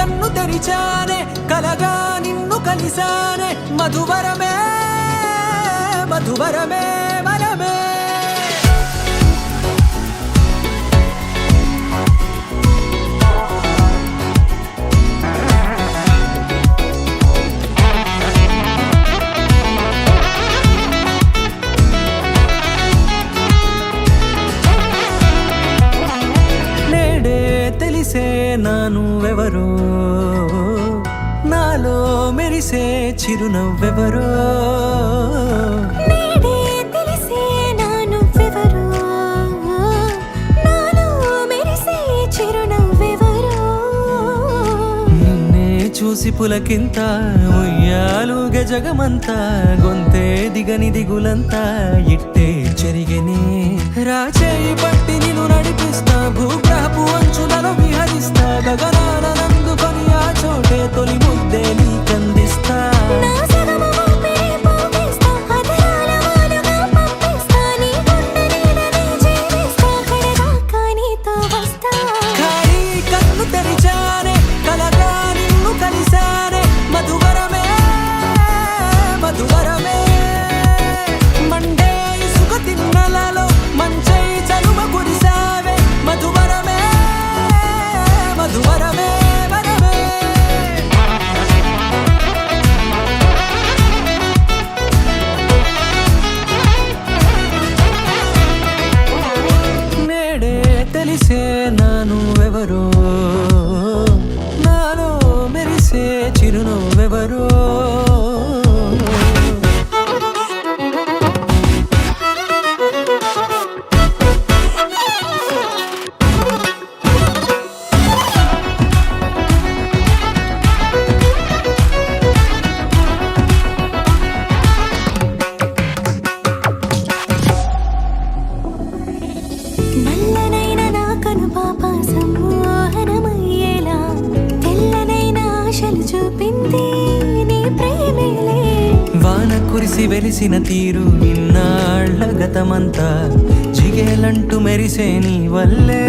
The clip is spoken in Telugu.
కన్ను తెరిచానే కలగా నిన్ను కలిసానే మధువరమే మధువరమే వరమే తెలిసే నానువెవరో నాలో మెరిసే చిరునవ్వెవరో తెలిసే నానువెవరో నాలో మెరిసే చిరునవ్వెవరో నిన్నే చూసి పులకింత ఉయ్యాలుగ జగమంతా గొంతే దిగని దిగులంతా ఇట్టే చెరిగెనే రాచేయి పట్టి నిన్ను నడిపిస్తా భూగ్రహపు అంచులలో విహరిస్తా గగనాల నందుకొని ఆ చోటే తొలి ముద్దే నీకందిస్తా ఖాళీ కన్ను తెరిచానే కలగా నిన్ను కలిసానే మధువరమే మధువరమే మండే ఇసుక తిన్నలలో మంచై చలువ కురిసావే మధువరమే మధువరమే వరమే నేడే తెలిసే నానువెవరో నాలో మెరిసే చిరునవ్వెవరో నల్లనైన నా కనుపాప సమ్మోహనమయ్యేలా తెల్లనైన ఆశలు చూపింది నీ ప్రేమేలే వాన కురిసి వెలిసిన తీరు ఇన్నాళ్ల గతమంతా జిగేలంటూ మెరిసే నీ వల్లే